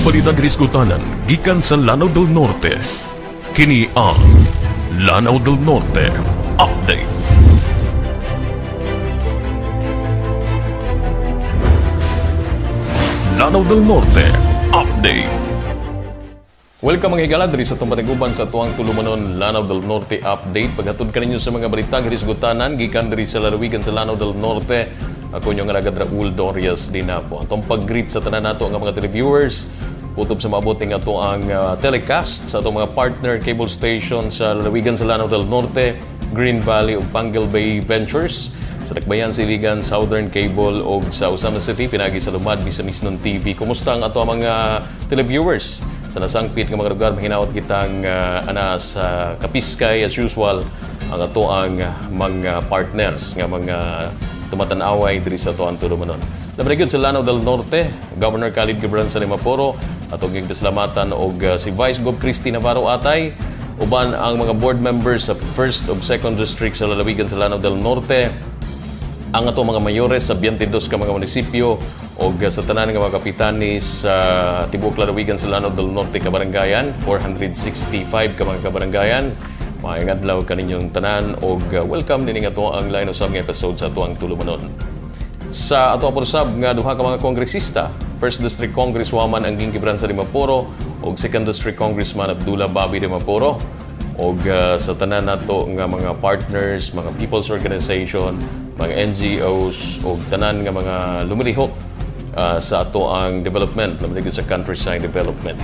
balita grisgutanan gikan sa Lanao del Norte. Kini ang Lanao del Norte Update. Lanao del Norte Update. Welcome mga higala diri sa tumaniguban sa tuang tulumanon Lanao del Norte Update. Paghatod kaninyo sa mga balita grisgutanan gikan diri sa lalawigan sa Lanao del Norte. Ako yung alagad Raul Dorias Dinapo. Atong pag-greet sa tanan nato ang mga televiewers. Kutob sa maabot ng ato ang telecast sa atong mga partner cable station sa lalawigan sa Lanao del Norte, Green Valley ug Pangal Bay Ventures, sa Dakbayan Siligan, Southern Cable ug sa Osama City, pinagi sa Lumad, Misamisnon TV. Kumusta ang ato mga televiewers? Sa nasangpit nga mga lugar, mahinawat kitang ana sa Kapiskay as usual ang ato ang mga partners nga mga tumatanaway diri sa ato ang tulumanon. Labrigod sa Lanao del Norte, Governor Khalid Gibran sa Limaporo, atong gigdaslamatan og si Vice Gov Christy Navarro Atay, uban ang mga board members sa 1st ug 2nd District sa lalawigan sa Lanao del Norte, ang atong mga mayores sa 22 ka mga munisipyo og sa tanan nga mga kapitanis sa tibuok lalawigan sa Lanao del Norte ka barangayan, 465 ka mga kabarangayan. Maayong adlaw kaninyong tanan og welcome din nga ato ang line usab nga episode sa tuang tulumanon. Sa ato porsab nga duha ka mga kongresista, 1st District Congresswoman Angging Gibran sa Limaporo ug 2nd District Congressman Abdullah Bobby Limaporo og sa tanan nato nga mga partners, mga people's organization, mga NGOs ug tanan nga mga lumilihok sa ato ang development, lumilihok sa countryside development.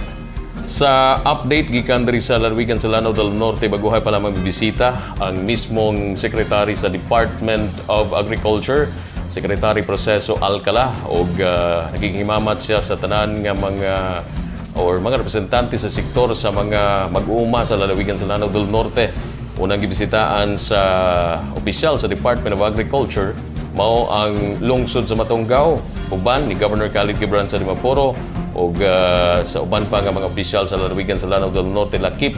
Sa update gikan diri sa lalawigan sa Lanao del Norte, baguhay pa lamang bibisita ang mismong sekretary sa Department of Agriculture, Secretary Proceso Alcala, og naghihimamat siya sa tanan nga mga representante sa sektor sa mga mag-uuma sa lalawigan sa Lanao del Norte. Unang gibisitaan sa opisyal sa Department of Agriculture mao ang lungsod sa Matunggaw, uban ni Governor Khalid Gibran sa Limaporo og sa uban pa nga mga opisyal sa lalawigan sa Lanao del Norte lakip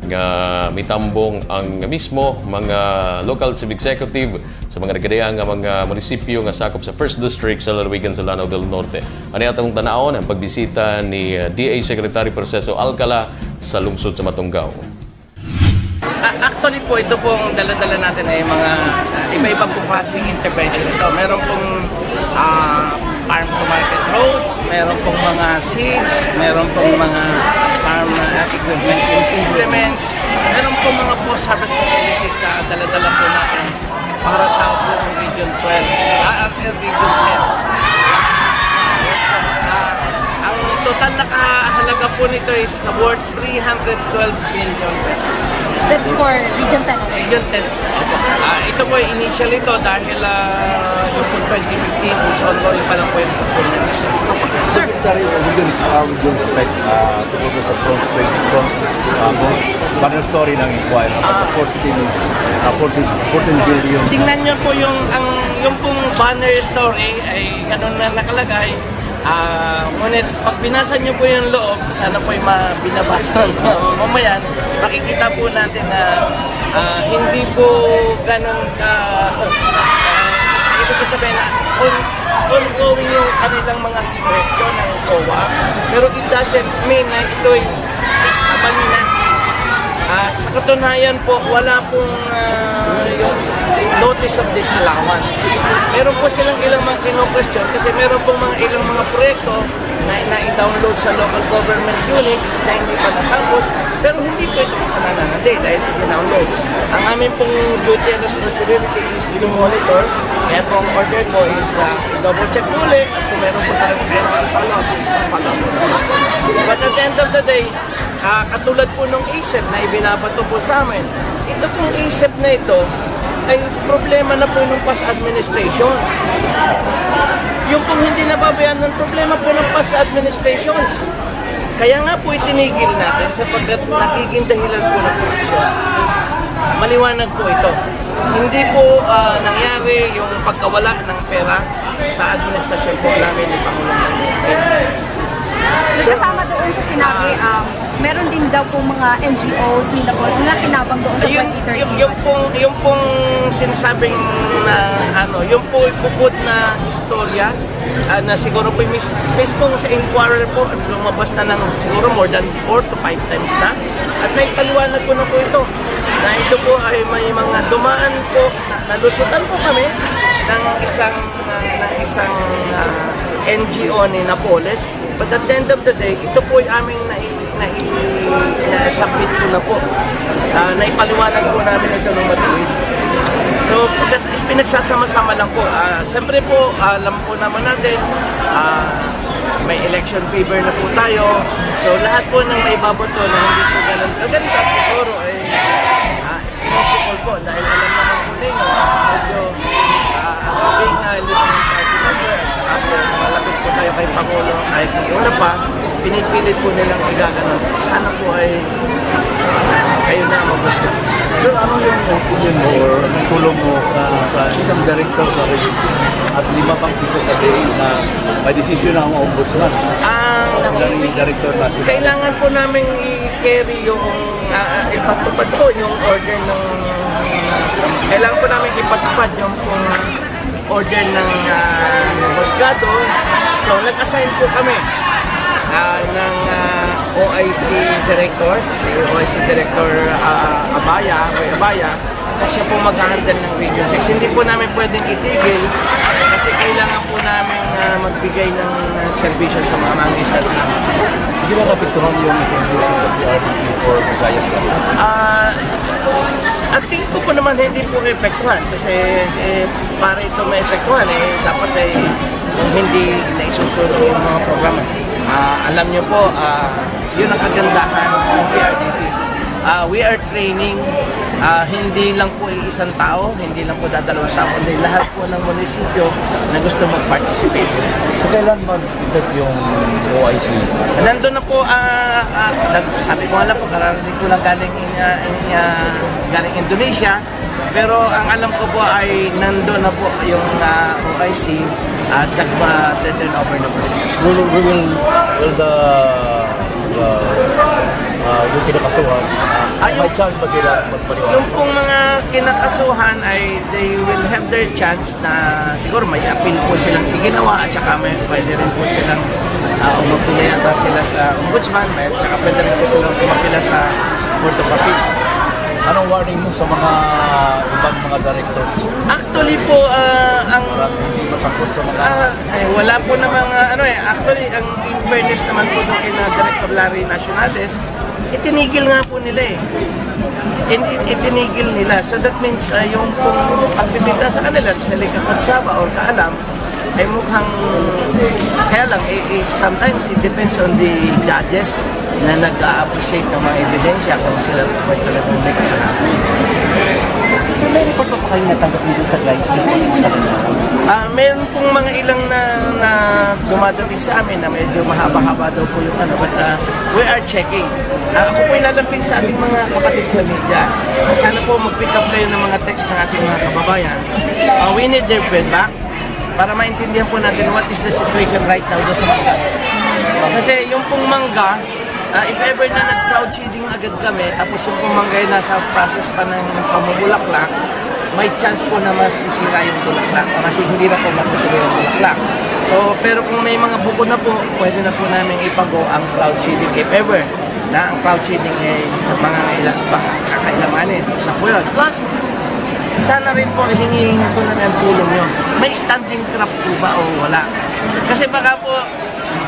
nga mitambong ang mismo mga local chief executive sa mga nagkadayang nga mga munisipyo nga sakop sa 1st District sa lalawigan sa Lanao del Norte. Ani atong tanaon ang pagbisita ni DA Secretary Proceso Alcala sa lungsod sa Matunggaw. Actually po, ito pong dala-dala natin ay mga iba-iba po klaseng intervention ito. Meron pong farm to market roads, meron pong mga seeds, meron pong mga farm equipment implements, meron pong mga post-harvest facilities na dala-dala po natin para sa buong Region 12, Region 10. Ang total na kahalaga po nito is worth 312 billion pesos. That's for Region 10. Region 10. Ito po initial ito dahil yung 2015 is ongoing pa lang po yung pagpunta. Secretary, would you expect to go sa front page, banner story ng inquiry about 14 billion? Tingnan nyo po yung pong banner story ay ganun na nakalagay. Ngunit pag binasa nyo po yung loob, sana po yung binabasa ng mamayan, makikita po natin na hindi po ganun ibig ko sabihin na ongoing yung kanilang mga question ng COA, pero it doesn't mean na ito'y mali na. Sa katunayan po, wala pong yung notice of disallowance. Meron po silang ilang mga kino-question kasi meron pong ilang mga proyekto na i-download sa local government units na hindi pa natapos, pero hindi po ito kasalanan natin dahil i-download. Ang aming pong duty and responsibility is to monitor, kaya po ang order ko is i-double check ulit at kung meron po talagang i-follow-up is follow-up. But at the end of the day, katulad po nung ISEP na ibinabato po sa amin, ito pong ISEP na ito ay problema na po ng past administration. Yung pong hindi nababayaan ng problema po ng past administrations. Kaya nga po itinigil natin sapagkat nagiging dahilan po ng korupsyon. Maliwanag po ito. Hindi po nangyari yung pagkawala ng pera sa administrasyon po namin ni Pangulong Marcos. Kasama doon sa sinabi, meron din daw po mga NGOs nila po na kinabang doon sa 2030. Yung pong sinasabing na yung po bukod na istorya na siguro po mismo sa Inquirer po lumabas na ng siguro more than 4 to 5 times na. At may paliwanag ko na po ito na ito po ay may mga dumaan po nalusutan po kami ng isang NGO ni Napoles. But at the end of the day, ito po ay aming na-submit ko na po. Naipaliwanag po namin ito ng matuwid. So, pinagsasama-sama lang po. Siyempre po, alam po naman natin, may election fever na po tayo. So, lahat po ng may baboto na hindi po ganun kaganda, siguro ay sinupukol po. Dahil alam naman po ninyo, medyo being Liberal Party member at saka po malapit po tayo kay Pangulo ay kung una pa, pinipilit po nilang igaganon. Sana po ay kayo na mabuskan. Sir, ano yung opinion mo or ang tulong mo sa isang director sa region at 5 pang piso sa day na may desisyon na ang ombudsman? Ang director na sila. Kailangan po namin i-carry yung ipatupad po yung order ng kailangan po namin ipatupad yung order ng Husgado. So nag-assign po kami ng OIC Director, si OIC Director Abaya na siya po mag-handle ng Region 6. Hindi po namin pwedeng itigil kasi kailangan po namin magbigay ng serbisyo sa mga mangistat namin. Hindi ba napiktuhan yung introduction ng PRDP for Visayas? At tingin ko po naman hindi po epektuhan kasi para ito may epektuhan dapat hindi naisusunod yung mga programa. Alam niyo po, yun ang kagandahan ng PRDP. We are training, hindi lang po isang tao, hindi lang po dadalawang tao, kundi lahat po ng munisipyo na gusto mag-participate. So kailan mag-effect yung OIC? Nandun na po, sabi ko nga lang po, kararating ko lang galing Indonesia, pero ang alam ko po ay nandun na po yung OIC at nagpa-turn over na po sila. Will the yung kinakasuhan, may chance ba sila magpaniwala? Yung pong mga kinakasuhan ay they will have their chance na siguro may appeal po silang iginawa at saka may pwede rin po silang umapila yata sila sa ombudsman at saka pwede rin po silang umapila sa Court of Appeals. Anong warning mo sa mga ibang mga directors? Actually po, ang Hindi masangkot sa mga... wala po namang actually ang in fairness naman po nung kina Director Larry Nacionales, itinigil nga po nila itinigil nila. So that means yung pong pagbibigla sa kanila sa kakutsaba or kaalam ay mukhang kaya lang sometimes it depends on the judges na nag-appreciate ng mga ebidensya kung sila po ay talagang may kasalanan. So may report pa kayo natanggap dito sa guys? Meron pong mga ilang na dumadating sa amin na medyo mahaba-haba daw po yung but we are checking. Ako po ilalamping sa ating mga kapatid sa media. Sana po mag-pick up kayo ng mga text ng ating mga kababayan. We need their feedback para maintindihan po natin what is the situation right now doon sa mangga. Kasi yung pong mangga, if ever na nag-cloud seeding agad kami, tapos yung pong mangga ay nasa process pa ng pamubulaklak, may chance po na masisira yung bulaklak kasi hindi na po matutuloy yung bulaklak. So, pero kung may mga buko na po, pwede na po namin ipago ang cloud seeding if ever na ang cloud seeding ay mga kakailanganin. Isa po yun. Plus, sana rin po hingin po na ng tulong nyo. May standing crop po ba o wala? Kasi baka po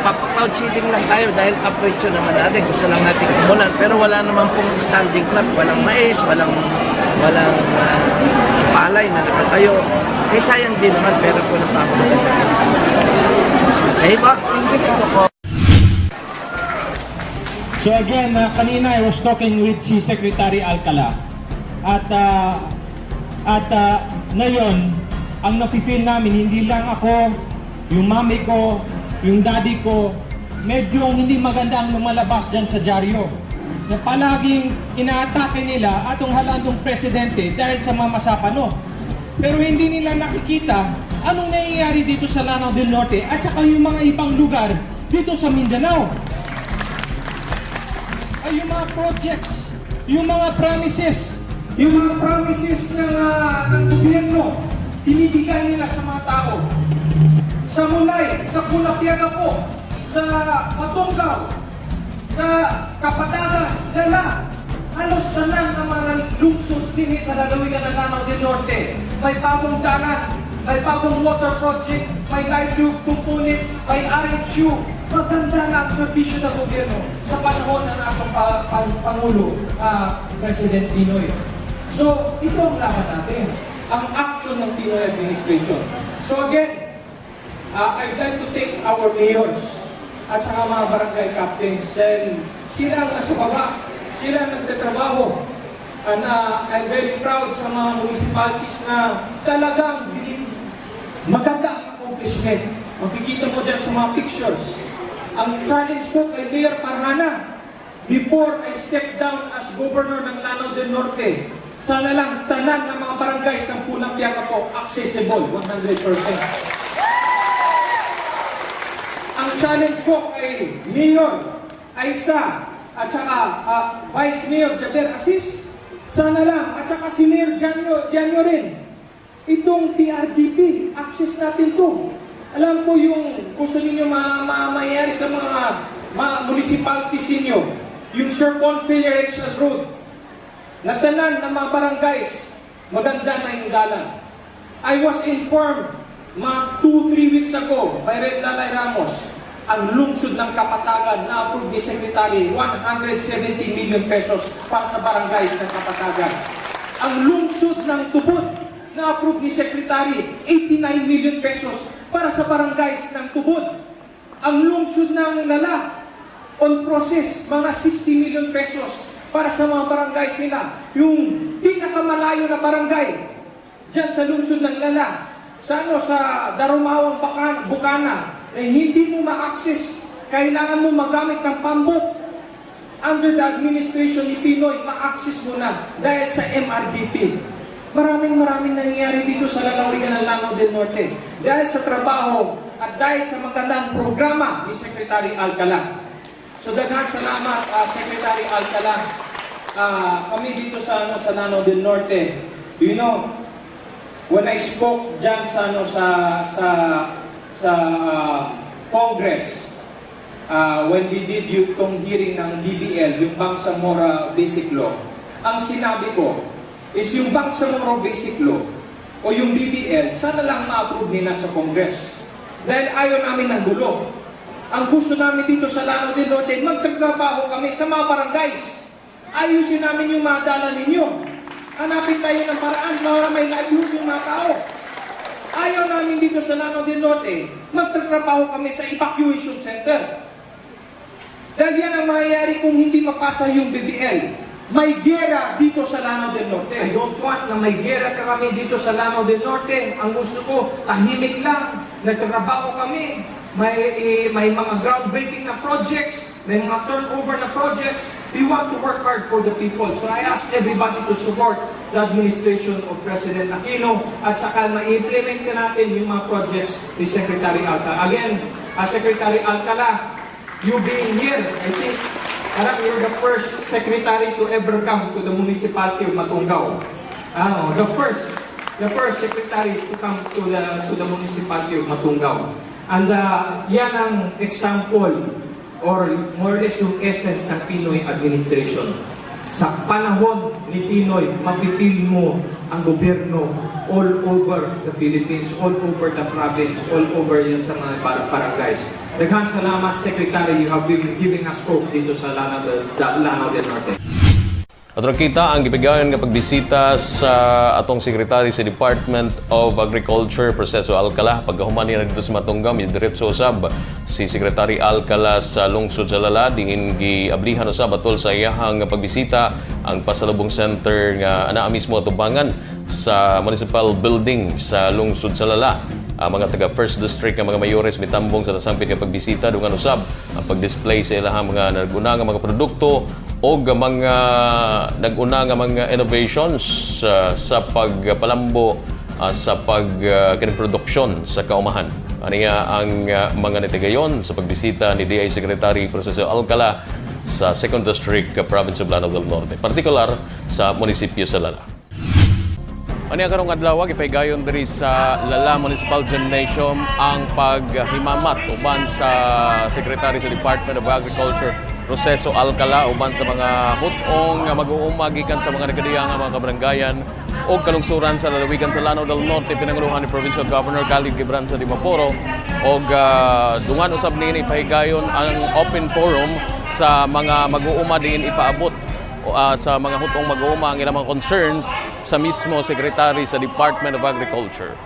papa-cloud seeding lang tayo dahil kapritsyo naman natin. Gusto lang natin kumulan. Pero wala naman pong standing crop. Walang mais, walang palay na nakatayo. Eh sayang din naman pero po napapaganda. Eh ba? So again, kanina I was talking with si Secretary Alcala at ngayon, ang nafe-feel namin, hindi lang ako, yung mami ko, yung daddy ko, medyo hindi maganda ang lumalabas dyan sa dyaryo. Na palaging inaatake nila atong halandong presidente dahil sa mamasapano. Pero hindi nila nakikita anong nangyayari dito sa Lanao del Norte at saka yung mga ibang lugar dito sa Mindanao. Ay yung mga projects, yung mga promises ng gobyerno, binibigay nila sa mga tao. Sa Mulay, sa Pulapiaga po, sa Matunggaw, sa Kapatagan, Dala, halos tanan ng mga lungsod din sa lalawigan ng Lanao del Norte. May bagong dalan, may bagong water project, may light tube component, may RHU. Maganda na ang serbisyo ng gobyerno sa panahon ng ating Pangulo, President Pinoy. So, ito ang laban natin, ang action ng Pinoy administration. So again, I'd like to thank our mayors at saka mga barangay captains dahil sila ang nasa baba, sila ang nagtatrabaho. And I'm very proud sa mga municipalities na talagang maganda ang accomplishment. Makikita mo dyan sa mga pictures. Ang challenge ko kay Mayor Parhana, before I step down as Governor ng Lanao del Norte, sana lang tanan ng mga barangays ng Pulapiaga po accessible 100%. Ang challenge ko kay Mayor Aisa at saka Vice Mayor Jaber Asis, sana lang, at saka si Mayor Janyo rin, itong PRDP, access natin to. Alam ko yung gusto ninyo mayari sa mga municipalities ninyo, yung Sir Confederation Road, na tanan ng mga barangays, maganda na yung dalan. I was informed mga 2-3 weeks ago by Red Lalay Ramos, ang lungsod ng Kapatagan na approved ni Secretary 170 million pesos para sa barangays ng Kapatagan. Ang lungsod ng Tubod na approved ni Secretary 89 million pesos para sa barangays ng Tubod. Ang lungsod ng Lala on process mga 60 million pesos para sa mga barangays nila. Yung pinakamalayo na barangay dyan sa lungsod ng Lala, sa Darumawang Bukana, na hindi mo ma-access, kailangan mo magamit ng pambot. Under the administration ni Pinoy, ma-access mo na dahil sa MRDP. Maraming nangyayari dito sa lalawigan ng Lanao del Norte dahil sa trabaho at dahil sa magandang programa ni Secretary Alcala. So daghang salamat, Secretary Alcala. Kami dito sa Lanao del Norte, you know, when I spoke dyan sa Congress, when we did yung hearing ng BBL, yung Bangsamoro Basic Law, ang sinabi ko is yung Bangsamoro Basic Law o yung BBL, sana lang ma-approve nila sa Congress. Dahil ayaw namin ng gulo. Ang gusto namin dito sa Lanao del Norte, magtatrabaho kami sa mga barangays. Ayusin namin yung mga dalan ninyo. Hanapin tayo ng paraan para may livelihood yung mga tao. Ayaw namin dito sa Lanao del Norte, magtatrabaho kami sa evacuation center. Dahil yan ang mangyayari kung hindi mapasa yung BBL. May gera dito sa Lanao del Norte. I don't want na may gera ka kami dito sa Lanao del Norte. Ang gusto ko, tahimik lang, nagtatrabaho kami, may mga groundbreaking na projects, may mga turnover na projects. We want to work hard for the people. So I ask everybody to support the administration of President Aquino at saka ma-implement na natin yung mga projects ni Secretary Alcala. Again, Secretary Alcala, you being here, I think, you're the first secretary to ever come to the municipality of Matunggaw. The first secretary to come to the municipality of Matunggaw. And yan ang example or more or less yung essence ng Pinoy administration. Sa panahon ni Pinoy, mapipil mo ang gobyerno all over the Philippines, all over the province, all over yan sa mga barangays. Daghang salamat, Secretary, you have been giving us hope dito sa Lanao del Norte. At kita ang gipigayon nga pagbisita sa atong sekretary sa Department of Agriculture, Proceso Alcala. Pagkahuman niya dito sa Matunggaw, may diretso usab si Secretary Alcala sa lungsod sa Lala. Dingin giablihan usab atol sa iyahang pagbisita ang Pasalubong Center nga anaa mismo atubangan sa municipal building sa lungsod sa Lala. Mga taga First District nga mga mayores mitambong sa nasampit nga pagbisita dungan usab ang pag-display sa ilahang mga naguna nga mga produkto o mga naguna nga mga innovations sa pagpalambo sa pagproduksyon sa kaumahan. Aniya ang mga nitigayon sa pagbisita ni DI Secretary Proceso Alcala sa 2nd District, Province of Lanao del Norte, partikular sa munisipyo sa Lala. Aniya karong adlaw gipaygayon diri sa Lala Municipal Gymnasium ang paghimamat uban sa Secretary sa Department of Agriculture Proceso Alcala uban sa mga hutong nga mag-uuma gikan sa mga nagkadiyang nga mga kabaranggayan o kalungsuran sa lalawigan sa Lanao del Norte pinanguluhan ni Provincial Governor Khalid Gibran sa Dimaporo og dungan usab niini pahigayon ang open forum sa mga mag-uuma diin ipaabot sa mga hutong mag-uuma ang ilang mga concerns sa mismo Secretary sa Department of Agriculture.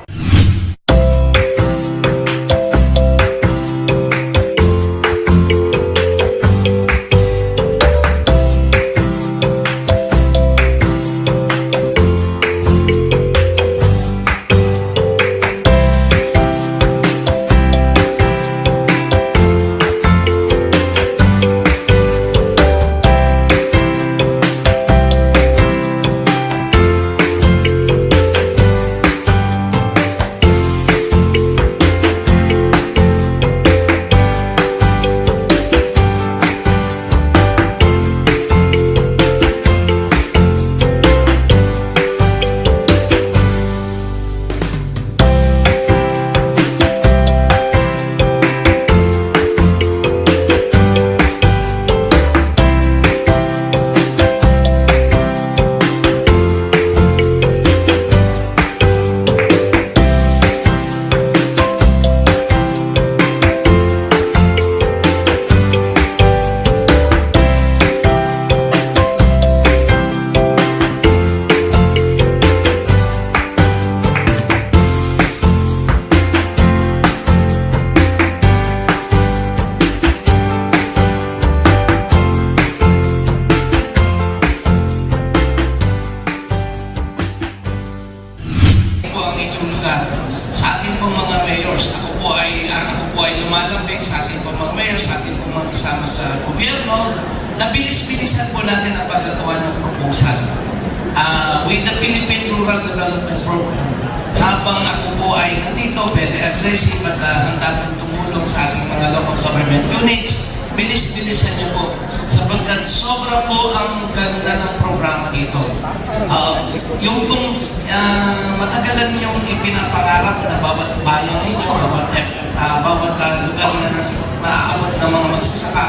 Sa ating pong mga mayors, ako po ay lumalambing sa ating pong mga mayors, sa ating pong mga kasama sa gobyerno, na bilis-bilisan po natin ang paggagawa ng proposal. With the Philippine Rural Development Program, habang ako po ay nandito, very aggressive at handa pong tumulong sa ating mga local government units, bilis-bilisan niyo po sapagkat sobra po ang ganda ng programa dito. Yung kung matagalan yung ipinapangarap na bawat bayan ninyo, bawat lugar na maaabot ng mga magsasaka,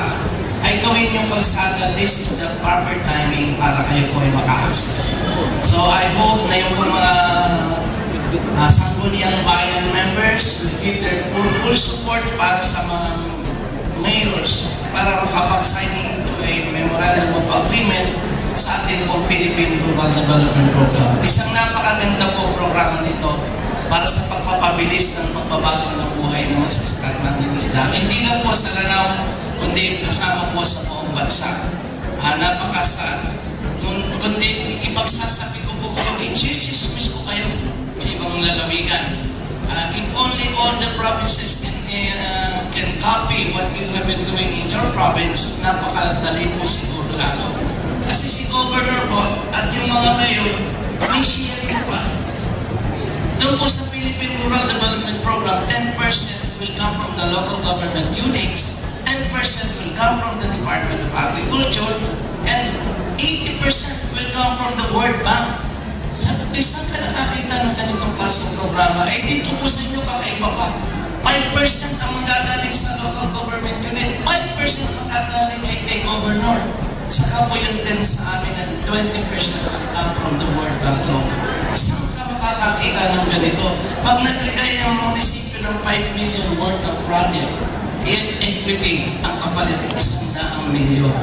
ay gawin yung kalsada, this is the proper timing para kayo po ay maka-access. So I hope na yung mga Sangguniang Bayan members will give their full support para sa mga mayors para makapag-sign into a memorandum of agreement sa ating pong Philippine Rural Development Program. Isang napakaganda pong programa nito para sa pagpapabilis ng pagbabago ng buhay ng magsasaka ng isda. Hindi lang po sa Lanao, kundi kasama po sa buong bansa. Kundi ipagsasabi ko po kayo, i-chismis ko kayo sa ibang lalawigan. If only all the provinces can copy what you have been doing in your province, napakadali po siguro lalo. Kasi si Governor po at yung mga mayor, may sharing pa. Doon po sa Philippine Rural Development Program, 10% will come from the local government units, 10% will come from the Department of Agriculture, and 80% will come from the World Bank. Sabi ko, saan ka nakakita ng ganitong klaseng programa? Eh dito po sa inyo kakaiba pa. 5% ang magagaling sa local government unit, 5% ang magagaling ay kay Governor. Saka po yung 10 sa amin at 20% will come from the World Bank loan. Saan ka makakakita ng ganito? Pag nagligay ang munisipyo ng 5 million worth of project, equity ang kapalit ng 100 milyon.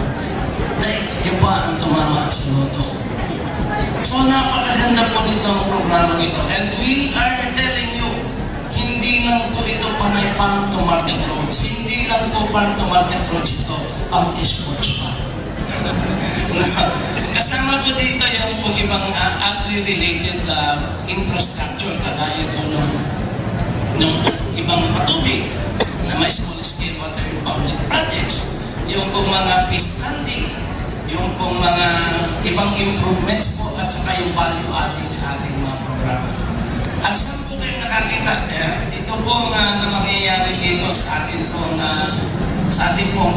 Dahil yun pa ang tumama sa loto. So napakaganda po nito ang programa nito. And we are telling you, hindi lang po ito panay farm to market roads. Hindi lang po farm to market roads ito, ang sports pa. Kasama po dito yung po ibang agri-related infrastructure, kagaya po ng ibang patubig na may small-scale water impounding projects, yung po mga fish standing, yung po mga ibang improvements po at saka yung value adding sa ating mga programa. At saan po kayo nakakita? Ito ito po na mangyayari dito sa atin pong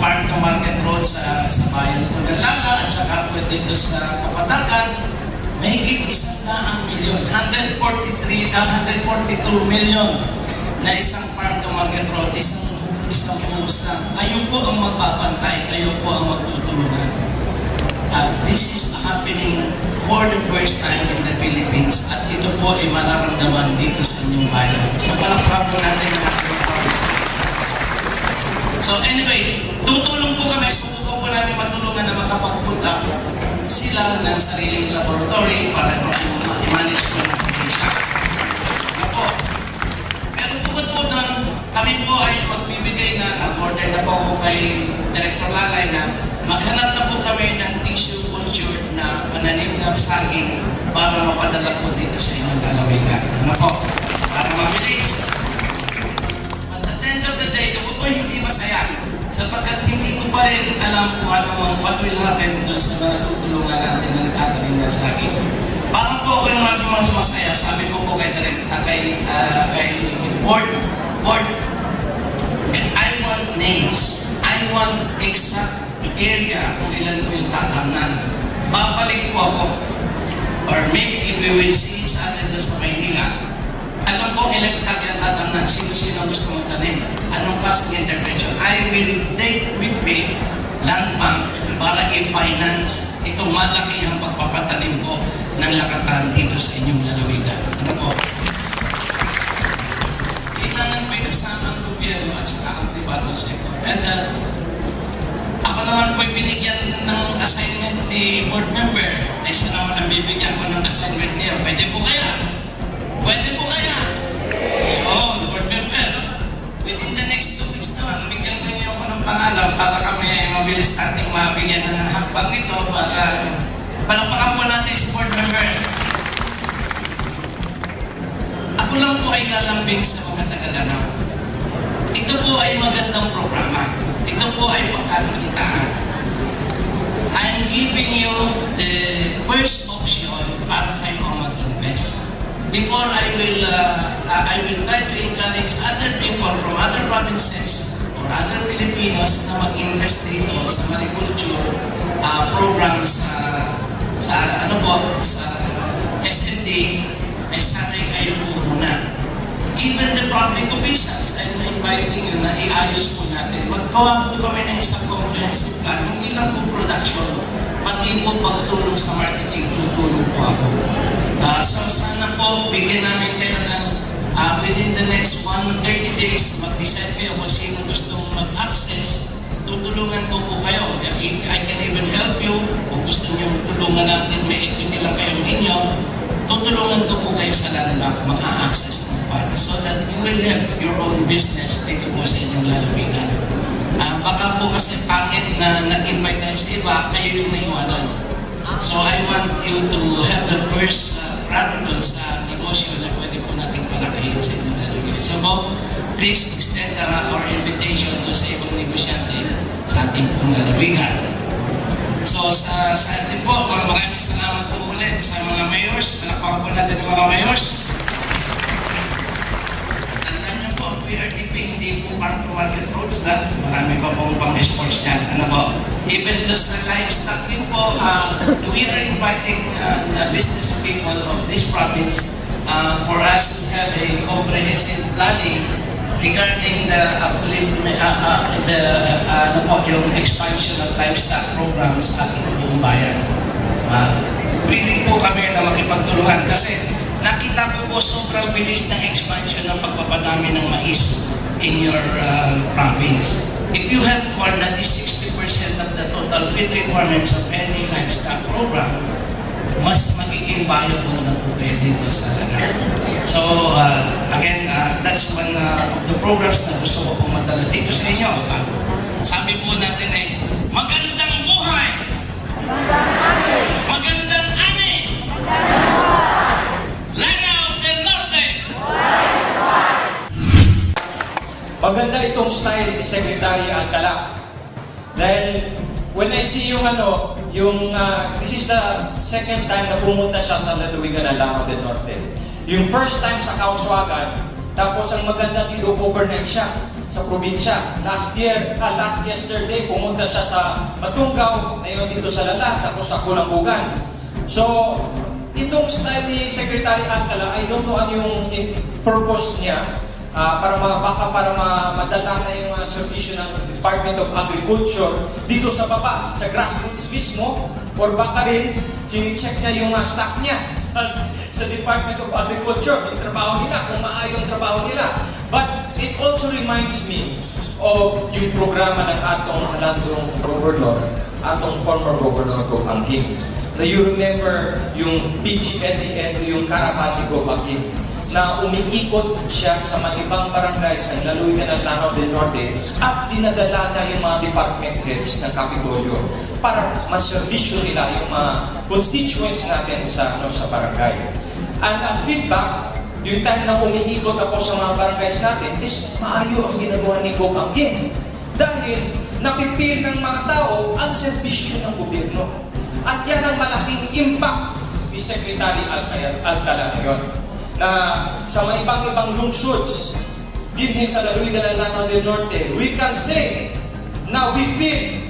farm to market road sa bayan po ng Lala at saka po dito sa Kapatagan, mahigit 100 milyon, 142 million na isang farm to market road, isang buhos lang. Kayo po ang magbabantay, kayo po ang magtutulungan. This is happening for the first time in the Philippines at ito po ay mararamdaman dito sa inyong bayan. So palakpakan po natin ang ating public business. So anyway, tutulong po kami, subukan po namin matulungan na makapagpunta sila ng sariling laboratory para i-manage po ng probinsya. Ako, pero bukod po doon, kami po ay magbibigay na, nag-order na po ako kay Director Lalay na maghanap na po kami ng tissue culture na pananim ng saging para mapadala po dito sa inyong lalawigan. Ano po? Para mabilis. But at the end of the day, ako po hindi masaya sapagkat hindi ko pa rin alam kung what will happen doon sa mga tutulungan natin na nagtatanim ng saging. Para po ako yung mas masaya, sabi ko po kay board, and I want names. I want exact area kung ilan po yung tatamnan. Babalik po ako. Or maybe if we will see each other doon sa Maynila, alam ko ilang hektarya tatamnan, sino-sino ang gusto mong tanim, anong klaseng intervention. I will take with me land bank para i-finance itong malakihang pagpapatanim ko ng lakatan dito sa inyong lalawigan. Ano po? Kailangan may kasama ang gobyerno at saka ang privado sector. And ako naman po'y binigyan ng assignment ni board member. Ay siya naman ang bibigyan ko ng assignment niya. Pwede po kaya? Pwede po kaya? Oo, board member. Within the next 2 weeks naman, bigyan ko niyo ako ng pangalan para kami mabilis ating mabigyan ng hakbang nito para palakpakan po natin si board member. Ako lang po ay lalambing sa mga taga-Lanao. Ito po ay magandang programa. Ito po ay pagkakakitaan. I'm giving you the first option para kayo mag-invest. Before I will try to encourage other people from other provinces or other Filipinos na mag-invest dito sa mariculture programs sa SMD ay sanay kayo po muna. Even the public officials, I'm inviting you na iayos po natin. Magkawa po kami ng isang comprehensive plan, hindi lang po production, pati po pagtulong sa marketing, tutulong po ako. So sana po, bigyan namin kayo ng within the next 30 days, mag-decide kayo kung sino gustong mag-access, tutulungan ko po kayo. I can even help you. Kung gusto niyo tulungan natin, may equity lang kayong inyo, tutulungan ko po kayo sa lalabak maka-access ng funds so that you will have your own business dito po sa inyong lalawigan. Baka po kasi pangit na nag-invite tayo sa iba, kayo yung naiwanan. So I want you to have the first practical sa negosyo na pwede po natin palakayin sa inyong lalawigan. So po, please extend our invitation to sa ibang negosyante sa ating pong lalawigan. So sa atin po, maraming salamat po ulit sa mga mayors. Palakpakan po natin ang mga mayors. Tandaan niyo po, PRDP hindi po farm to market roads lang. Marami pa pong pang-sports niyan. Ano po? Even sa livestock din po, we are inviting the business people of this province for us to have a comprehensive planning regarding yung expansion of livestock programs sa ating buong bayan. Willing po kami na makipagtulungan kasi nakita ko po sobrang bilis ng expansion ng pagpapadami ng mais in your province. If you have corn, that is 60% of the total feed requirements of any livestock program, mas magiging viable na po kayo dito sa Lanao. So, again, that's one of the programs na gusto ko pong madala dito sa inyo. Sabi po natin magandang buhay! Magandang ani! Lanao del Norte! Maganda itong style ni Secretary Alcala. Dahil when I see this is the second time na pumunta siya sa lalawigan ng Lanao del Norte. Yung first time sa Kauswagan, Tapos ang maganda dito, overnight siya sa probinsya. Last yesterday, pumunta siya sa Matunggaw, ngayon dito sa Lala, tapos sa Kulambugan. So, itong style ni Secretary Alcala, I don't know ano yung purpose niya, para madala na yung servisyo ng Department of Agriculture dito sa baba, sa grassroots mismo, or baka rin, chine-check niya yung staff niya sa Department of Agriculture, yung trabaho nila, kung maayos yung trabaho nila. But it also reminds me of yung programa ng atong halandong governor, atong former governor Go Angking. Na you remember yung PGLDN, yung Karapati Go Angking, na umiikot siya sa mga ibang barangays ng lalawigan ng Lanao del Norte at dinadala na yung mga department heads ng Kapitolyo para maservisyo nila yung mga constituents natin sa barangay. And ang feedback, yung time na umiikot ako sa mga barangays natin is maayo ang ginagawa ni Go Angking. Dahil napipil ng mga tao ang serbisyo ng gobyerno. At yan ang malaking impact ni Secretary Alcala ngayon. Na sa mga ibang lungsod, din sa lalawigan ng Lanao del Norte, we can say na we feel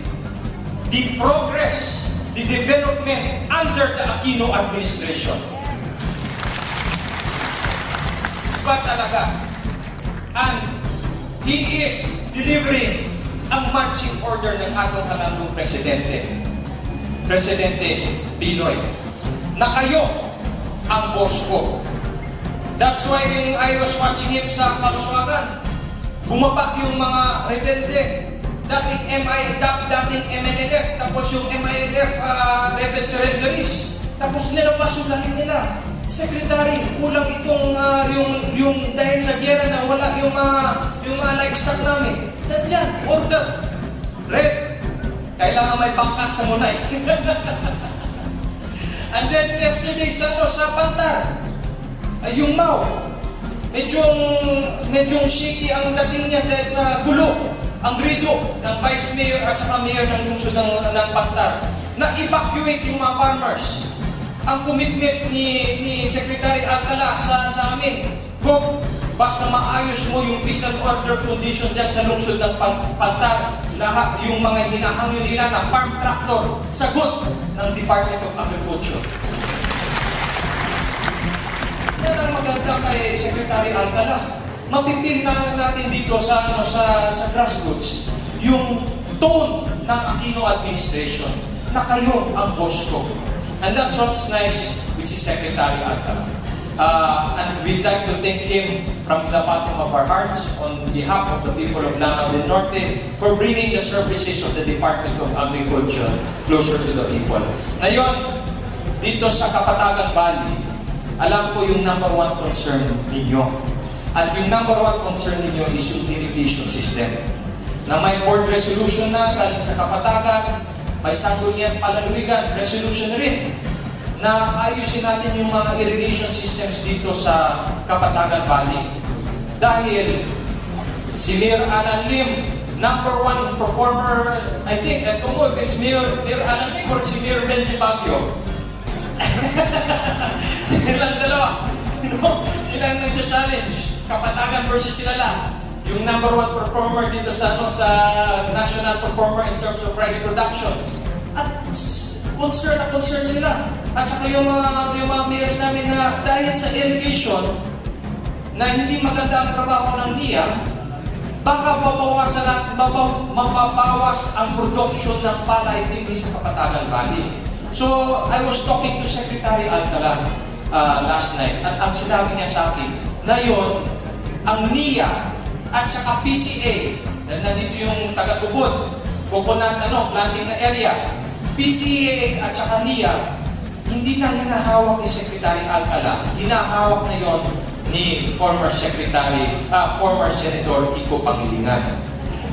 the progress, the development under the Aquino administration. Ba talaga? And he is delivering ang marching order ng atong halandong Presidente Pinoy, na kayo ang boss ko. That's why I was watching him sa Kauswagan. Bumaba yung mga rebelde. Dating MNLF, tapos yung MILF rebel surrenderies. Tapos nilapasugaling nila. Secretary, kulang itong yung dahil sa gera na wala yung mga livestock namin. Nandyan, order. Red. Kailangan may bangka sa Munay. And then yesterday sa Pantar, yung Mau, medyong shaky ang dating niya dahil sa gulo, ang grido ng Vice Mayor at saka Mayor ng lungsod ng Pantar, na evacuate yung mga farmers. Ang commitment ni Secretary Alcala sa amin, kung basta maayos mo yung peace and order condition dyan sa lungsod ng Pantar, lahat yung mga hinahangyo nila na farm tractor, sagot ng Department of Agriculture. Yan ang maganda kay Secretary Alcala. Mapipil na natin dito sa grassroots yung tone ng Aquino administration na kayo ang boss ko. And that's what's nice with si Secretary Alcala. And we'd like to thank him from the bottom of our hearts on behalf of the people of Lanao del Norte for bringing the services of the Department of Agriculture closer to the people. Ngayon, dito sa Kapatagan Valley, alam ko yung number one concern ninyo. At yung number one concern ninyo is yung irrigation system. Na may board resolution na galing sa Kapatagan, may Sangguniang Palalawigan resolution rin na ayusin natin yung mga irrigation systems dito sa Kapatagan Valley. Dahil si Mayor Alan Lim, number one performer, I think, eto mo, it's Mayor Alan Lim or si Mayor Benji Baguio. Silang dalawa. Silang nag-challenge. Kapatagan versus Silala. Yung number one performer dito sa national performer in terms of rice production. At concern sila. At saka yung mga mayors namin na dahil sa irrigation na hindi maganda ang trabaho ng NIA, baka mababawas ang production ng palay din sa Kapatagan Valley. So, I was talking to Secretary Alcala last night at ang sinabi niya sa akin na yun, ang NIA at saka PCA, dahil nandito yung taga-tubod, coconut planting na area, PCA at saka NIA, hindi na hinahawak ni Secretary Alcala, hinahawak na yon ni former Senator Kiko Pangilinan.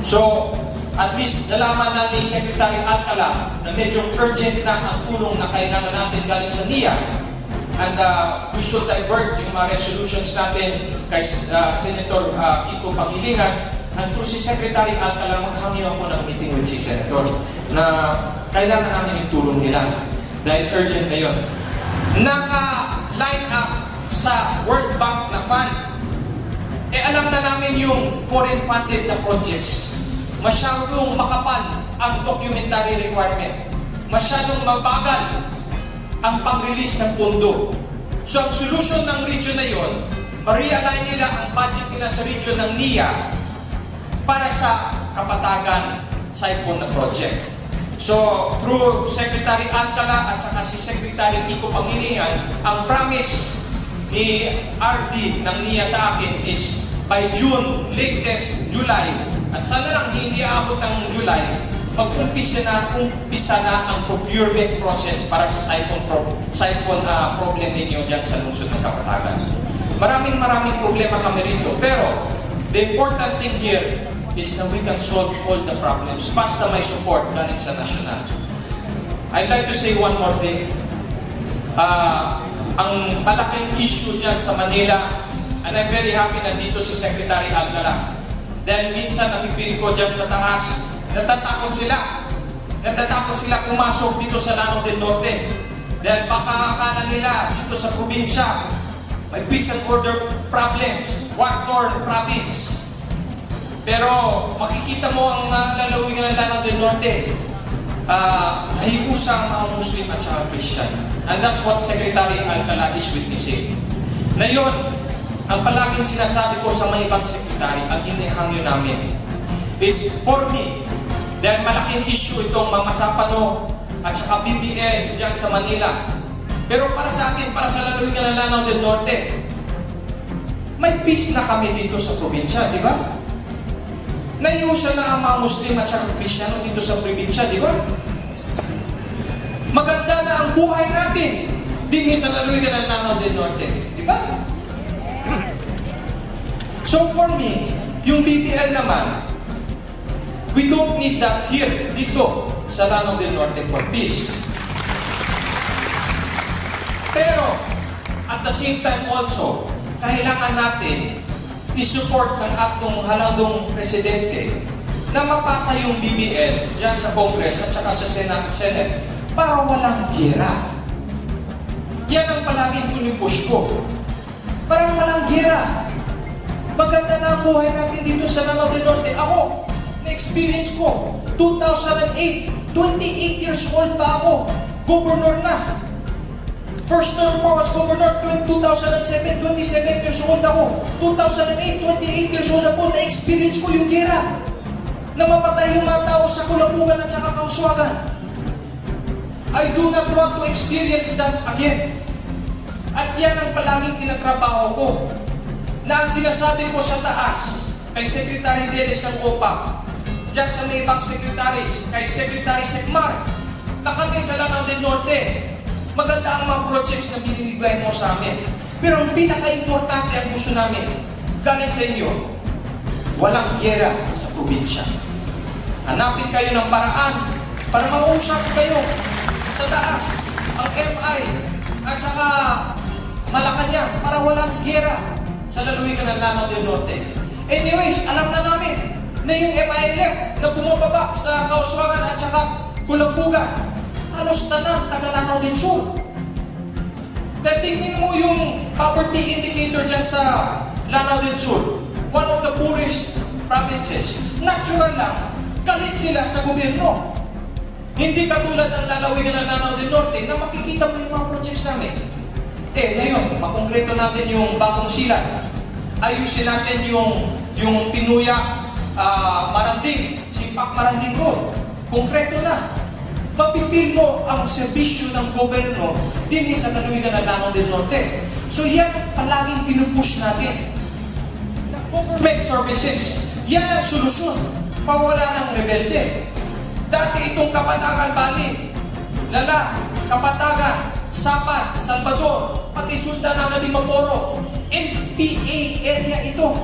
So, at least nalaman na ni Secretary Alcala na medyo urgent na ang tulong na kailangan natin galing sa NIA. And we should divert yung mga resolutions natin kay Senator Kiko Pangilinan. And through si Secretary Alcala, maghangiwan ko ng meeting with si Senator na kailangan namin yung tulong nila. Dahil urgent na yun. Naka-line up sa World Bank na fund alam na namin yung foreign funded na projects. Masyadong makapal ang documentary requirement. Masyadong mabagal ang pang-release ng pondo. So ang solusyon ng region na yon, ma-realign nila ang budget nila sa region ng NIA para sa Kapatagan Siphon na project. So, through Secretary Alcala at saka si Secretary Kiko Pangilinan, ang promise ni RD ng NIA sa akin is by June, latest July, at sana lang hindi aabot ng July, mag-umpisa na ang procurement process para sa siphon problem ninyo dyan sa lungsod ng Kapatagan. Maraming problema kami rito, pero the important thing here is na we can solve all the problems basta may support galing sa national. I'd like to say one more thing. Ang malaking issue dyan sa Manila, and I'm very happy nandito si Secretary Alcala. Dahil minsan nafe-feel ko dyan sa taas, natatakot sila pumasok dito sa Lanao del Norte. Dahil baka akala nila dito sa probinsya, may peace and order problems, war-torn province. Pero makikita mo ang lalawigan ng Lanao del Norte, nahipusa ang mga Muslim at saka Christian. And that's what Secretary Alcala is witnessing. Ngayon, ang palaging sinasabi ko sa mga ibang sekretary, ang hinihangyo namin, is for me, dahil malaking issue itong Mama Sapano at saka BBN dyan sa Manila. Pero para sa akin, para sa lalawigan ng Lanao del Norte, may peace na kami dito sa probinsya, di ba? Naiusa na ang mga Muslim at saka Kristiyano dito sa probinsya, di ba? Maganda na ang buhay natin din sa lalawigan ng Lanao del Norte, di ba? So for me, yung BBL naman, we don't need that here, dito sa Lanao del Norte for peace. Pero, at the same time also, kailangan natin i-support ng aktong halandong presidente na mapasa yung BBL dyan sa Congress at saka sa Senate para walang gera. Yan ang palaging pinipush ko. Parang walang gera. Maganda na ang buhay natin dito sa Lanao del Norte. Ako, na-experience ko, 2008, 28 years old pa ako, governor na. First term ko as governor, 2007, 27 years old ako. 2008, 28 years old ako, na-experience ko yung gera. Na mapatay yung mga tao sa Kulabugan at saka Kauswagan. I do not want to experience that again. At yan ang palaging tinatrabaho ko. Na ang sinasabi ko sa taas, kay Secretary Dennis ng OPAP, dyan sa may ibang secretaries, kay Secretary Sekmar, na kami sa Lanao del Norte, maganda ang mga projects na binibigay mo sa amin. Pero ang pinaka-importante ang gusto namin, galing sa inyo, walang giyera sa probinsya. Hanapin kayo ng paraan para mausap kayo sa taas, ang MI, at saka Malacanang, para walang giyera sa lalawigan ng Lanao del Norte. Anyways, alam na namin na yung MILF na bumababa sa Kauswagan at saka Kulambugan, halos tanan, taga Lanao del Sur. Dahil tingnin mo yung poverty indicator dyan sa Lanao del Sur, one of the poorest provinces. Natural lang, galit sila sa gobyerno. Hindi katulad ng lalawigan ng Lanao del Norte na makikita mo yung mga projects namin. Ngayon, makongkreto natin yung bagong silan. Ayusin natin yung Pinuya Maranding, Simpak Maranding Road. Konkreto na. Mapipil mo ang serbisyo ng gobyerno din sa lalawigan ng Lanao del Norte. So yan ang palaging pinupush natin. Government services, yan ang solusyon. Pawala ng rebelde. Dati itong Kapatagan Valley, Lala, Kapatagan, Sapat, Salvador, pati Sultanaga de Maporo, NPA area ito.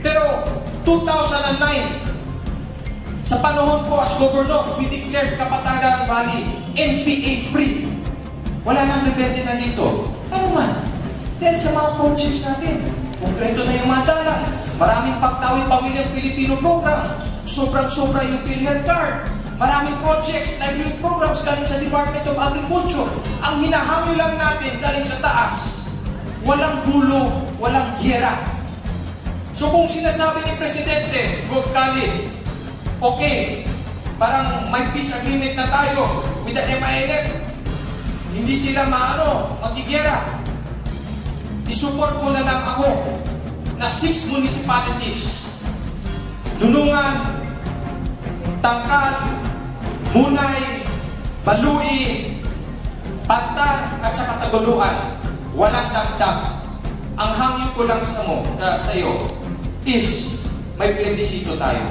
Pero 2009, sa panahon ko as governor, we declared Kapatagan Valley NPA free. Wala nang rebelde na dito. Ano man? Dahil sa mga projects natin, konkreto na yung mga dalan, maraming pagtawid pamilyang Pilipino program, sobrang-sobra yung PhilHealth card, maraming projects, livelihood programs galing sa Department of Agriculture. Ang hinahangyo lang natin galing sa taas, walang gulo, walang giyera. So kung sinasabi ni Presidente, Gov. Khalid, okay, parang may peace agreement na tayo with the MILF, hindi sila magigera. I-support mo na lang ako na 6 municipalities, Lunungan, Tangkal, Munay, Balui, Pantar, at saka Taguluan. Walang dagdag. Ang hangin ko lang sa iyo is may plebisito tayo.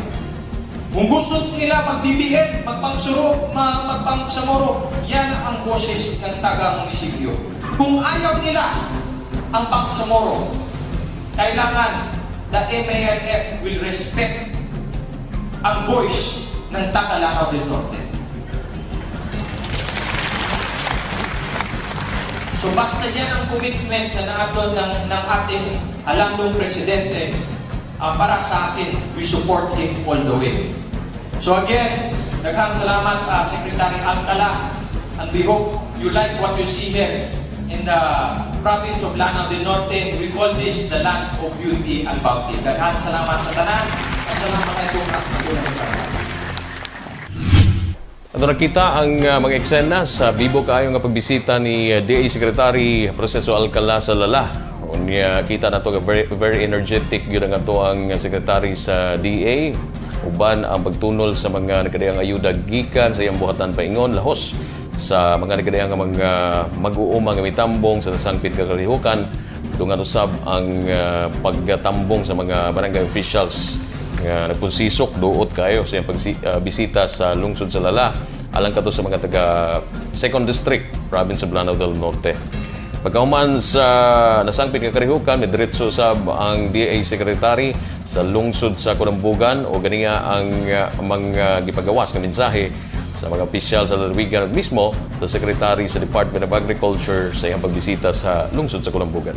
Kung gusto nila magbibigay, magpangsamoro, yan ang boses ng taga-munisipyo. Kung ayaw nila ang pangsamoro, kailangan the MILF will respect ang voice ng taga-Lanao del Norte. So basta yan ang commitment na naaton ng ating alamdong presidente, para sa akin, we support him all the way. So again, daghang salamat Secretary Alcala, and we hope you like what you see here in the province of Lanao del Norte. We call this the land of beauty and bounty. Daghang salamat sa tanan. Salamat kayo Ato nakita ang mga eksena sa bibo kaayo nga pagbisita ni DA Secretary Proceso Alcala sa Lala. Unya kita nato nga very energetic gyud ang ato ang secretary sa DA, uban ang pagtunol sa mga nagkadayang ayuda gikan sa iyang buhatan paingon lahos sa mga nagkadayang mga mag-uuma nga mitambong sa nasangpit kakalihukan, dungan usab ang pagtambong sa mga barangay officials nga nagpunsisok duot kayo sa iyang pagbisita sa lungsod sa Lala alang kato sa mga taga 2nd District, Province of Lanao del Norte. Pagkahuman sa nasangpit nga kalihukan, may diretso usab ang DA Secretary sa lungsod sa Kulambugan o ganiya ang mga gipagawas nga mensahe sa mga opisyal sa lalawigan mismo sa Secretary sa Department of Agriculture sa iyang pagbisita sa lungsod sa Kulambugan.